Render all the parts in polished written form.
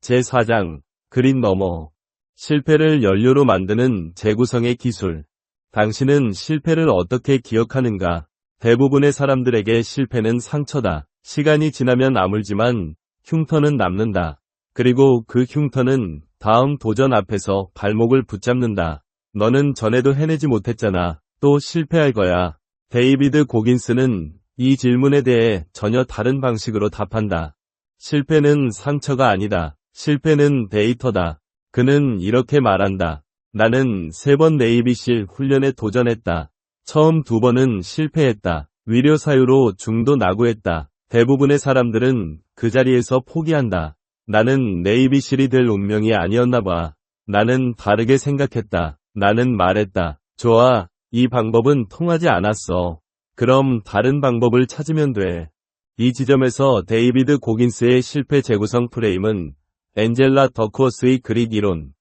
제4장 그린 너머 실패를 연료로 만드는 재구성의 기술. 당신은 실패를 어떻게 기억하는가? 대부분의 사람들에게 실패는 상처다. 시간이 지나면 아물지만 흉터는 남는다. 그리고 그 흉터는 다음 도전 앞에서 발목을 붙잡는다. 너는 전에도 해내지 못했잖아. 또 실패할 거야. 데이비드 고긴스는 이 질문에 대해 전혀 다른 방식으로 답한다. 실패는 상처가 아니다. 실패는 데이터다. 그는 이렇게 말한다. 나는 3번 네이비실 훈련에 도전했다. 처음 2번은 실패했다. 위료 사유로 중도 낙오했다. 대부분의 사람들은 그 자리에서 포기한다. 나는 네이비실이 될 운명이 아니었나 봐. 나는 다르게 생각했다. 나는 말했다. 좋아, 이 방법은 통하지 않았어. 그럼 다른 방법을 찾으면 돼. 이 지점에서 데이비드 고긴스의 실패 재구성 프레임은 앤젤라 더크워스의 그릿 이론,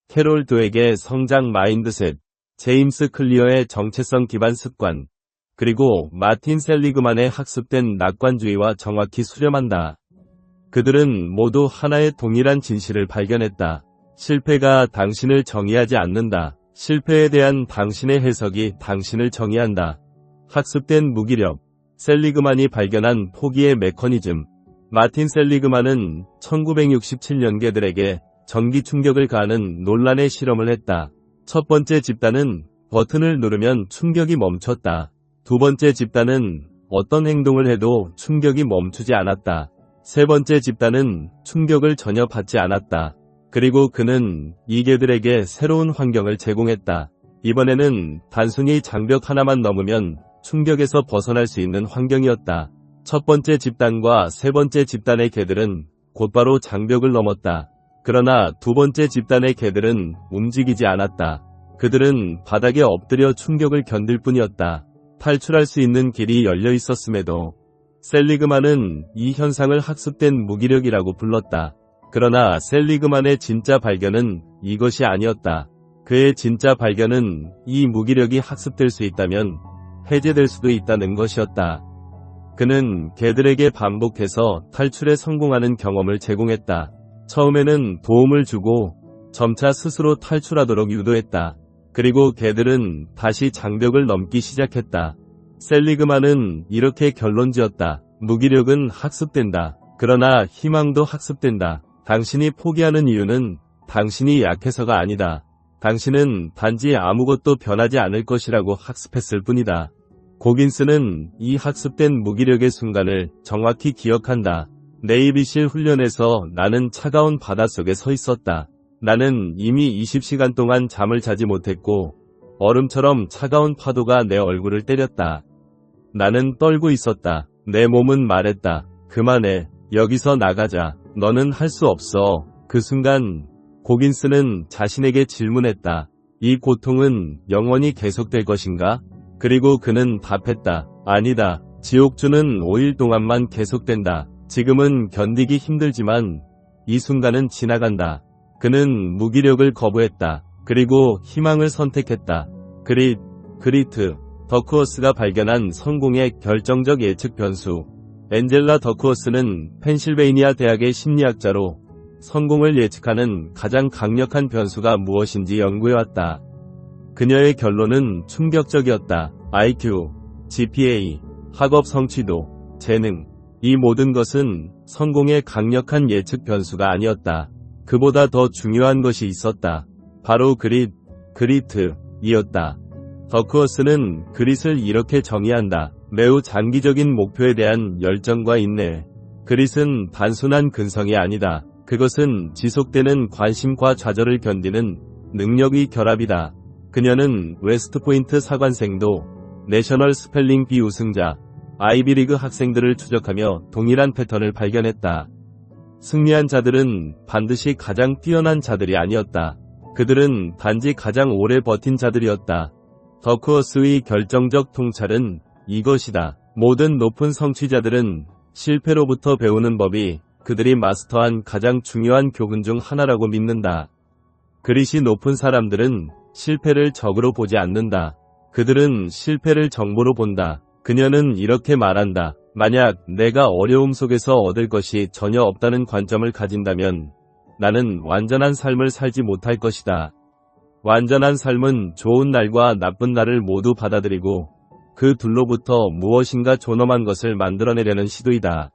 캐롤 드웨의 성장 마인드셋, 제임스 클리어의 정체성 기반 습관, 그리고 마틴 셀리그만의 학습된 낙관주의와 정확히 수렴한다. 그들은 모두 하나의 동일한 진실을 발견했다. 실패가 당신을 정의하지 않는다. 실패에 대한 당신의 해석이 당신을 정의한다. 학습된 무기력. 셀리그만이 발견한 포기의 메커니즘. 마틴 셀리그만은 1967년 개들에게 전기 충격을 가하는 논란의 실험을 했다. 첫 번째 집단은 버튼을 누르면 충격이 멈췄다. 두 번째 집단은 어떤 행동을 해도 충격이 멈추지 않았다. 세 번째 집단은 충격을 전혀 받지 않았다. 그리고 그는 이 개들에게 새로운 환경을 제공했다. 이번에는 단순히 장벽 하나만 넘으면 충격에서 벗어날 수 있는 환경이었다. 첫 번째 집단과 세 번째 집단의 개들은 곧바로 장벽을 넘었다. 그러나 두 번째 집단의 개들은 움직이지 않았다. 그들은 바닥에 엎드려 충격을 견딜 뿐이었다. 탈출할 수 있는 길이 열려 있었음에도. 셀리그만은 이 현상을 학습된 무기력이라고 불렀다. 그러나 셀리그만의 진짜 발견은 이것이 아니었다. 그의 진짜 발견은 이 무기력이 학습될 수 있다면 해제될 수도 있다는 것이었다. 그는 개들에게 반복해서 탈출에 성공하는 경험을 제공했다. 처음에는 도움을 주고 점차 스스로 탈출하도록 유도했다. 그리고 개들은 다시 장벽을 넘기 시작했다. 셀리그만은 이렇게 결론지었다. 무기력은 학습된다. 그러나 희망도 학습된다. 당신이 포기하는 이유는 당신이 약해서가 아니다. 당신은 단지 아무것도 변하지 않을 것이라고 학습했을 뿐이다. 고긴스는 이 학습된 무기력의 순간을 정확히 기억한다. 네이비실 훈련에서 나는 차가운 바닷속에 서 있었다. 나는 이미 20시간 동안 잠을 자지 못했고 얼음처럼 차가운 파도가 내 얼굴을 때렸다. 나는 떨고 있었다. 내 몸은 말했다. 그만해. 여기서 나가자. 너는 할 수 없어. 그 순간 고긴스는 자신에게 질문했다. 이 고통은 영원히 계속될 것인가? 그리고 그는 답했다. 아니다. 지옥주는 5일 동안만 계속된다. 지금은 견디기 힘들지만 이 순간은 지나간다. 그는 무기력을 거부했다. 그리고 희망을 선택했다. 그리트. 더크워스가 발견한 성공의 결정적 예측 변수. 앤젤라 더크워스는 펜실베이니아 대학의 심리학자로 성공을 예측하는 가장 강력한 변수가 무엇인지 연구해왔다. 그녀의 결론은 충격적이었다. IQ, GPA, 학업 성취도, 재능. 이 모든 것은 성공의 강력한 예측 변수가 아니었다. 그보다 더 중요한 것이 있었다. 바로 그릿이었다. 더크워스는 그릿을 이렇게 정의한다. 매우 장기적인 목표에 대한 열정과 인내. 그릿은 단순한 근성이 아니다. 그것은 지속되는 관심과 좌절을 견디는 능력의 결합이다. 그녀는 웨스트포인트 사관생도, 내셔널 스펠링 비 우승자, 아이비리그 학생들을 추적하며 동일한 패턴을 발견했다. 승리한 자들은 반드시 가장 뛰어난 자들이 아니었다. 그들은 단지 가장 오래 버틴 자들이었다. 더크워스의 결정적 통찰은 이것이다. 모든 높은 성취자들은 실패로부터 배우는 법이 그들이 마스터한 가장 중요한 교훈 중 하나라고 믿는다. 그릿이 높은 사람들은 실패를 적으로 보지 않는다. 그들은 실패를 정보로 본다. 그녀는 이렇게 말한다. 만약 내가 어려움 속에서 얻을 것이 전혀 없다는 관점을 가진다면 나는 완전한 삶을 살지 못할 것이다. 완전한 삶은 좋은 날과 나쁜 날을 모두 받아들이고 그 둘로부터 무엇인가 존엄한 것을 만들어내려는 시도이다.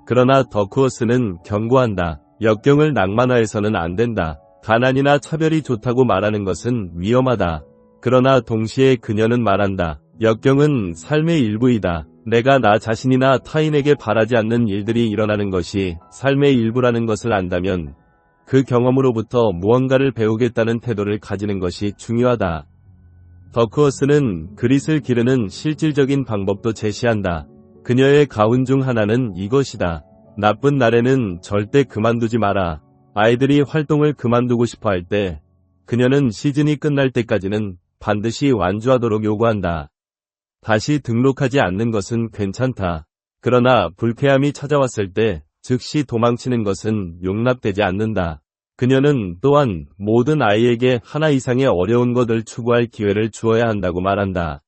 그러나 더크워스는 경고한다. 역경을 낭만화해서는 안 된다. 가난이나 차별이 좋다고 말하는 것은 위험하다. 그러나 동시에 그녀는 말한다. 역경은 삶의 일부이다. 내가 나 자신이나 타인에게 바라지 않는 일들이 일어나는 것이 삶의 일부라는 것을 안다면 그 경험으로부터 무언가를 배우겠다는 태도를 가지는 것이 중요하다. 더크워스는 그릿을 기르는 실질적인 방법도 제시한다. 그녀의 가훈 중 하나는 이것이다. 나쁜 날에는 절대 그만두지 마라. 아이들이 활동을 그만두고 싶어 할 때 그녀는 시즌이 끝날 때까지는 반드시 완주하도록 요구한다. 다시 등록하지 않는 것은 괜찮다. 그러나 불쾌함이 찾아왔을 때 즉시 도망치는 것은 용납되지 않는다. 그녀는 또한 모든 아이에게 하나 이상의 어려운 것을 추구할 기회를 주어야 한다고 말한다.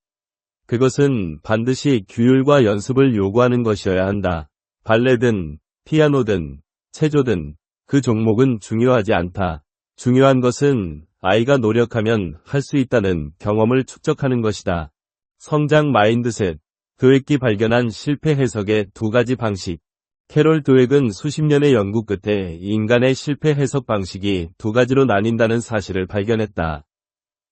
그것은 반드시 규율과 연습을 요구하는 것이어야 한다. 발레든 피아노든 체조든 그 종목은 중요하지 않다. 중요한 것은 아이가 노력하면 할 수 있다는 경험을 축적하는 것이다. 성장 마인드셋, 드웨기 발견한 실패 해석의 두 가지 방식. 캐롤 드웨그는 수십 년의 연구 끝에 인간의 실패 해석 방식이 두 가지로 나뉜다는 사실을 발견했다.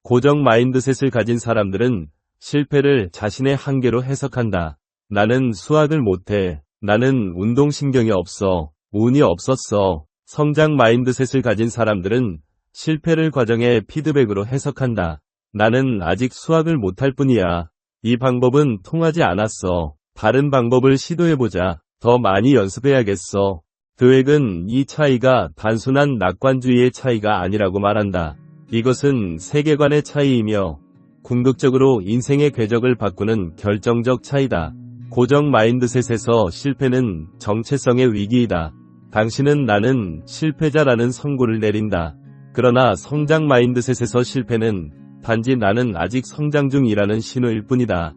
고정 마인드셋을 가진 사람들은 실패를 자신의 한계로 해석한다. 나는 수학을 못해. 나는 운동신경이 없어. 운이 없었어. 성장 마인드셋을 가진 사람들은 실패를 과정의 피드백으로 해석한다. 나는 아직 수학을 못할 뿐이야. 이 방법은 통하지 않았어. 다른 방법을 시도해보자. 더 많이 연습해야겠어. 드웨그는 이 차이가 단순한 낙관주의의 차이가 아니라고 말한다. 이것은 세계관의 차이이며 궁극적으로 인생의 궤적을 바꾸는 결정적 차이다. 고정 마인드셋에서 실패는 정체성의 위기이다. 당신은 나는 실패자라는 선고를 내린다. 그러나 성장 마인드셋에서 실패는 단지 나는 아직 성장 중이라는 신호일 뿐이다.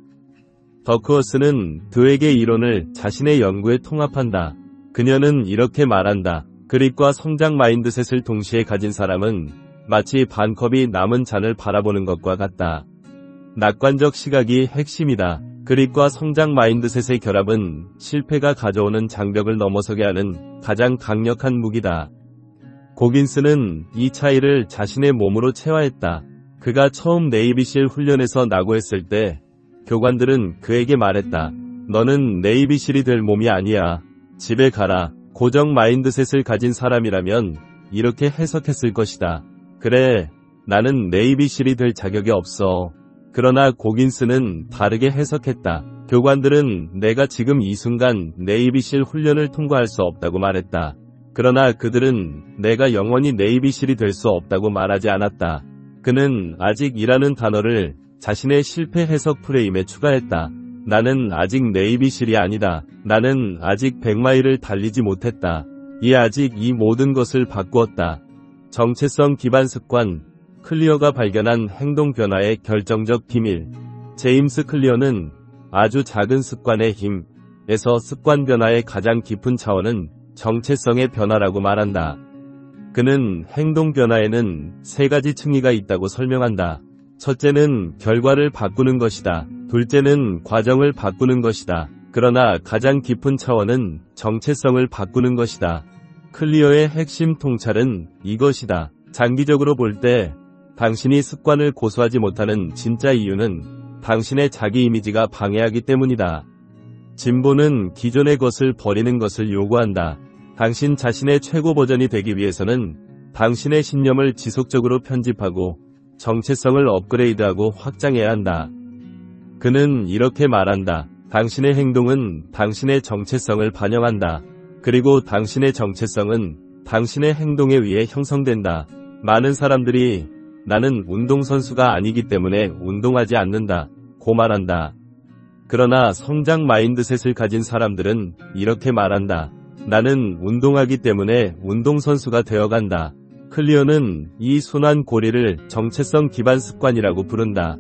더크워스는 드웨기의 이론을 자신의 연구에 통합한다. 그녀는 이렇게 말한다. 그릿과 성장 마인드셋을 동시에 가진 사람은 마치 반 컵이 남은 잔을 바라보는 것과 같다. 낙관적 시각이 핵심이다. 그릿과 성장 마인드셋의 결합은 실패가 가져오는 장벽을 넘어서게 하는 가장 강력한 무기다. 고긴스는 이 차이를 자신의 몸으로 체화했다. 그가 처음 네이비실 훈련에서 낙오했을 때 교관들은 그에게 말했다. 너는 네이비실이 될 몸이 아니야. 집에 가라. 고정 마인드셋을 가진 사람이라면 이렇게 해석했을 것이다. 그래, 나는 네이비실이 될 자격이 없어. 그러나 고긴스는 다르게 해석했다. 교관들은 내가 지금 이 순간 네이비실 훈련을 통과할 수 없다고 말했다. 그러나 그들은 내가 영원히 네이비실이 될 수 없다고 말하지 않았다. 그는 아직이라는 단어를 자신의 실패 해석 프레임에 추가했다. 나는 아직 네이비실이 아니다. 나는 아직 100마일을 달리지 못했다. 아직 이 모든 것을 바꾸었다. 정체성 기반 습관, 클리어가 발견한 행동 변화의 결정적 비밀. 제임스 클리어는 아주 작은 습관의 힘에서 습관 변화의 가장 깊은 차원은 정체성의 변화라고 말한다. 그는 행동 변화에는 세 가지 층위가 있다고 설명한다. 첫째는 결과를 바꾸는 것이다. 둘째는 과정을 바꾸는 것이다. 그러나 가장 깊은 차원은 정체성을 바꾸는 것이다. 클리어의 핵심 통찰은 이것이다. 장기적으로 볼 때 당신이 습관을 고수하지 못하는 진짜 이유는 당신의 자기 이미지가 방해하기 때문이다. 진보는 기존의 것을 버리는 것을 요구한다. 당신 자신의 최고 버전이 되기 위해서는 당신의 신념을 지속적으로 편집하고 정체성을 업그레이드하고 확장해야 한다. 그는 이렇게 말한다. 당신의 행동은 당신의 정체성을 반영한다. 그리고 당신의 정체성은 당신의 행동에 의해 형성된다. 많은 사람들이 나는 운동선수가 아니기 때문에 운동하지 않는다 고 말한다. 그러나 성장 마인드셋을 가진 사람들은 이렇게 말한다. 나는 운동하기 때문에 운동선수가 되어간다. 클리어는 이 순환 고리를 정체성 기반 습관이라고 부른다.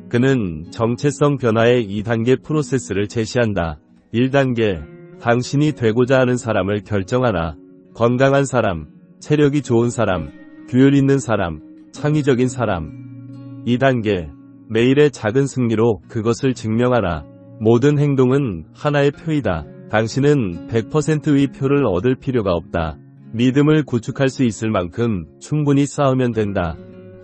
그는 정체성 변화의 2단계 프로세스를 제시한다. 1단계, 당신이 되고자 하는 사람을 결정하라. 건강한 사람, 체력이 좋은 사람, 규율 있는 사람, 창의적인 사람. 2단계. 매일의 작은 승리로 그것을 증명하라. 모든 행동은 하나의 표이다. 당신은 100%의 표를 얻을 필요가 없다. 믿음을 구축할 수 있을 만큼 충분히 쌓으면 된다.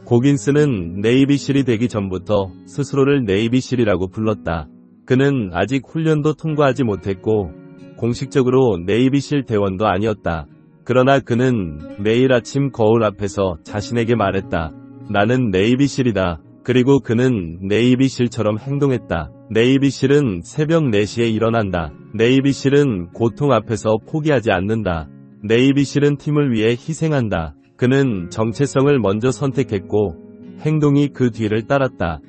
고긴스는 네이비실이 되기 전부터 스스로를 네이비실이라고 불렀다. 그는 아직 훈련도 통과하지 못했고 공식적으로 네이비실 대원도 아니었다. 그러나 그는 매일 아침 거울 앞에서 자신에게 말했다. 나는 네이비실이다. 그리고 그는 네이비실처럼 행동했다. 네이비실은 새벽 4시에 일어난다. 네이비실은 고통 앞에서 포기하지 않는다. 네이비실은 팀을 위해 희생한다. 그는 정체성을 먼저 선택했고 행동이 그 뒤를 따랐다.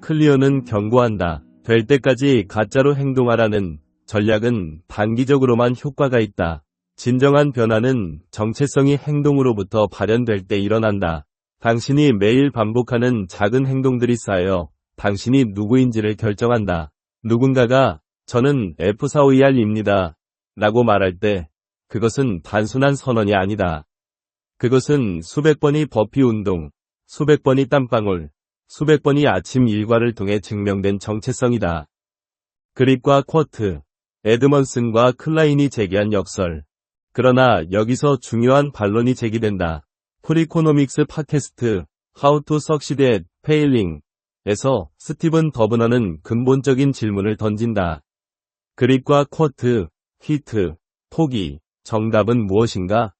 클리어는 경고한다. 될 때까지 가짜로 행동하라는 전략은 단기적으로만 효과가 있다. 진정한 변화는 정체성이 행동으로부터 발현될 때 일어난다. 당신이 매일 반복하는 작은 행동들이 쌓여 당신이 누구인지를 결정한다. 누군가가 저는 F4ER입니다 라고 말할 때 그것은 단순한 선언이 아니다. 그것은 수백 번의 버피 운동, 수백 번의 땀방울, 수백 번의 아침 일과를 통해 증명된 정체성이다. 그립과 쿼트, 에드먼슨과 클라인이 제기한 역설. 그러나 여기서 중요한 반론이 제기된다. 프리코노믹스 팟캐스트 How to Succeed at Failing 에서 스티븐 더브너는 근본적인 질문을 던진다. 그립과 쿼트, 히트, 포기, 정답은 무엇인가?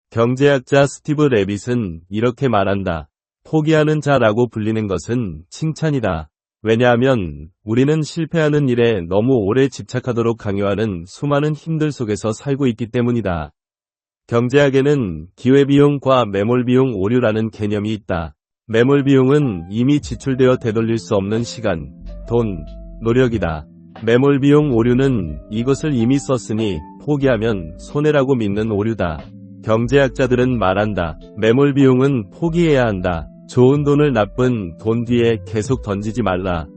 경제학자 스티브 레빗은 이렇게 말한다. 포기하는 자라고 불리는 것은 칭찬이다. 왜냐하면 우리는 실패하는 일에 너무 오래 집착하도록 강요하는 수많은 힘들 속에서 살고 있기 때문이다. 경제학에는 기회비용과 매몰비용 오류라는 개념이 있다. 매몰비용은 이미 지출되어 되돌릴 수 없는 시간, 돈, 노력이다. 매몰비용 오류는 이것을 이미 썼으니 포기하면 손해라고 믿는 오류다. 경제학자들은 말한다. 매몰비용은 포기해야 한다. 좋은 돈을 나쁜 돈 뒤에 계속 던지지 말라.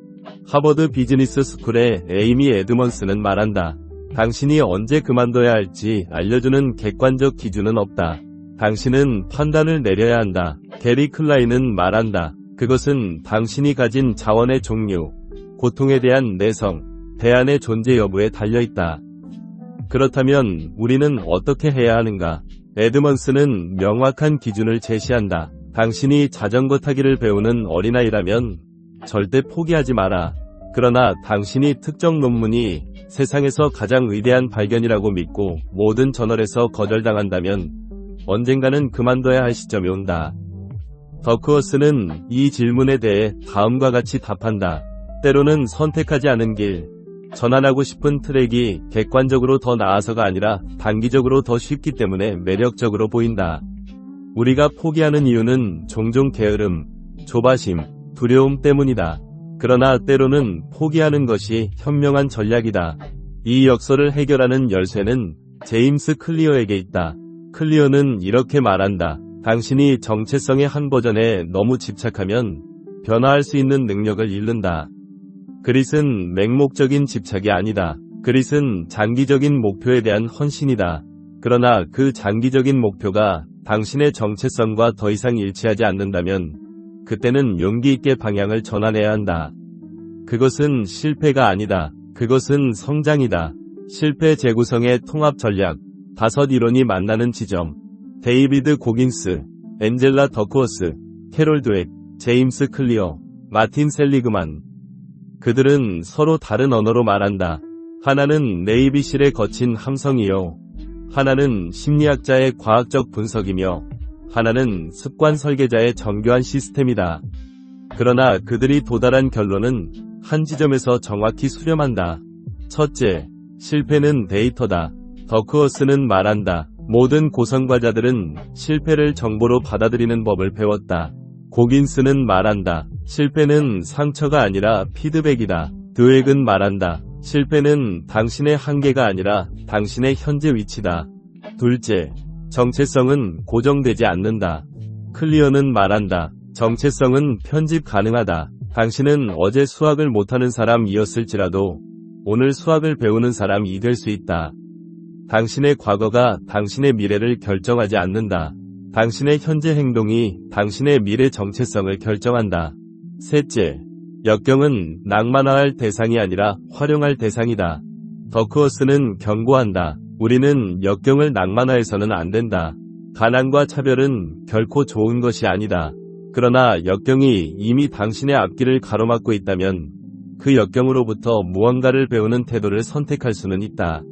하버드 비즈니스 스쿨의 에이미 에드먼스는 말한다. 당신이 언제 그만둬야 할지 알려주는 객관적 기준은 없다. 당신은 판단을 내려야 한다. 게리 클라인은 말한다. 그것은 당신이 가진 자원의 종류, 고통에 대한 내성, 대안의 존재 여부에 달려있다. 그렇다면 우리는 어떻게 해야 하는가? 에드먼스는 명확한 기준을 제시한다. 당신이 자전거 타기를 배우는 어린아이라면 절대 포기하지 마라. 그러나 당신이 특정 논문이 세상에서 가장 위대한 발견이라고 믿고 모든 저널에서 거절당한다면 언젠가는 그만둬야 할 시점이 온다. 더크워스는 이 질문에 대해 다음과 같이 답한다. 때로는 선택하지 않은 길, 전환하고 싶은 트랙이 객관적으로 더 나아서가 아니라 단기적으로 더 쉽기 때문에 매력적으로 보인다. 우리가 포기하는 이유는 종종 게으름, 조바심, 두려움 때문이다. 그러나 때로는 포기하는 것이 현명한 전략이다. 이 역설을 해결하는 열쇠는 제임스 클리어에게 있다. 클리어는 이렇게 말한다. 당신이 정체성의 한 버전에 너무 집착하면 변화할 수 있는 능력을 잃는다. 그릿은 맹목적인 집착이 아니다. 그릿은 장기적인 목표에 대한 헌신이다. 그러나 그 장기적인 목표가 당신의 정체성과 더 이상 일치하지 않는다면 그때는 용기 있게 방향을 전환해야 한다. 그것은 실패가 아니다. 그것은 성장이다. 실패 재구성의 통합 전략 5 이론이 만나는 지점. 데이비드 고긴스, 엔젤라 더크워스, 캐롤 드웩, 제임스 클리어, 마틴 셀리그만. 그들은 서로 다른 언어로 말한다. 하나는 네이비실의 거친 함성이요. 하나는 심리학자의 과학적 분석이며 하나는 습관 설계자의 정교한 시스템이다. 그러나 그들이 도달한 결론은 한 지점에서 정확히 수렴한다. 첫째, 실패는 데이터다. 더크워스는 말한다. 모든 고성과자들은 실패를 정보로 받아들이는 법을 배웠다. 고긴스는 말한다. 실패는 상처가 아니라 피드백이다. 드웩은 말한다. 실패는 당신의 한계가 아니라 당신의 현재 위치다. 둘째, 정체성은 고정되지 않는다. 클리어는 말한다. 정체성은 편집 가능하다. 당신은 어제 수학을 못하는 사람이었을지라도 오늘 수학을 배우는 사람이 될 수 있다. 당신의 과거가 당신의 미래를 결정하지 않는다. 당신의 현재 행동이 당신의 미래 정체성을 결정한다. 셋째, 역경은 낭만화할 대상이 아니라 활용할 대상이다. 더크워스는 경고한다. 우리는 역경을 낭만화해서는 안 된다. 가난과 차별은 결코 좋은 것이 아니다. 그러나 역경이 이미 당신의 앞길을 가로막고 있다면 그 역경으로부터 무언가를 배우는 태도를 선택할 수는 있다.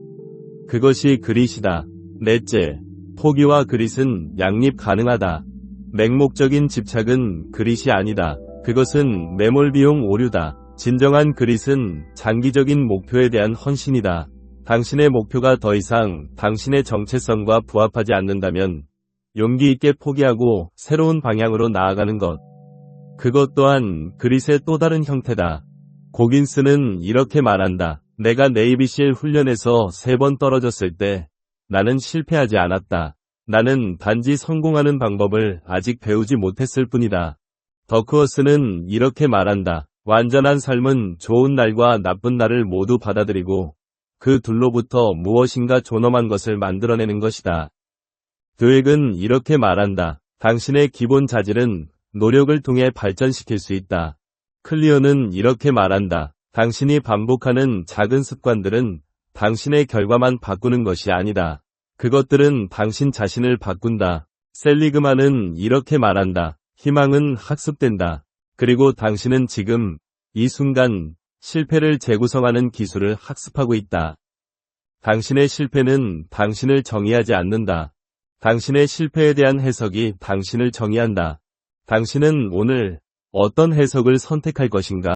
그것이 그릿이다. 넷째, 포기와 그릿은 양립 가능하다. 맹목적인 집착은 그릿이 아니다. 그것은 매몰비용 오류다. 진정한 그릿은 장기적인 목표에 대한 헌신이다. 당신의 목표가 더 이상 당신의 정체성과 부합하지 않는다면 용기 있게 포기하고 새로운 방향으로 나아가는 것. 그것 또한 그릿의 또 다른 형태다. 고긴스는 이렇게 말한다. 내가 네이비실 훈련에서 3번 떨어졌을 때 나는 실패하지 않았다. 나는 단지 성공하는 방법을 아직 배우지 못했을 뿐이다. 더크워스는 이렇게 말한다. 완전한 삶은 좋은 날과 나쁜 날을 모두 받아들이고 그 둘로부터 무엇인가 존엄한 것을 만들어내는 것이다. 드웩은 이렇게 말한다. 당신의 기본 자질은 노력을 통해 발전시킬 수 있다. 클리어는 이렇게 말한다. 당신이 반복하는 작은 습관들은 당신의 결과만 바꾸는 것이 아니다. 그것들은 당신 자신을 바꾼다. 셀리그만은 이렇게 말한다. 희망은 학습된다. 그리고 당신은 지금 이 순간 실패를 재구성하는 기술을 학습하고 있다. 당신의 실패는 당신을 정의하지 않는다. 당신의 실패에 대한 해석이 당신을 정의한다. 당신은 오늘 어떤 해석을 선택할 것인가?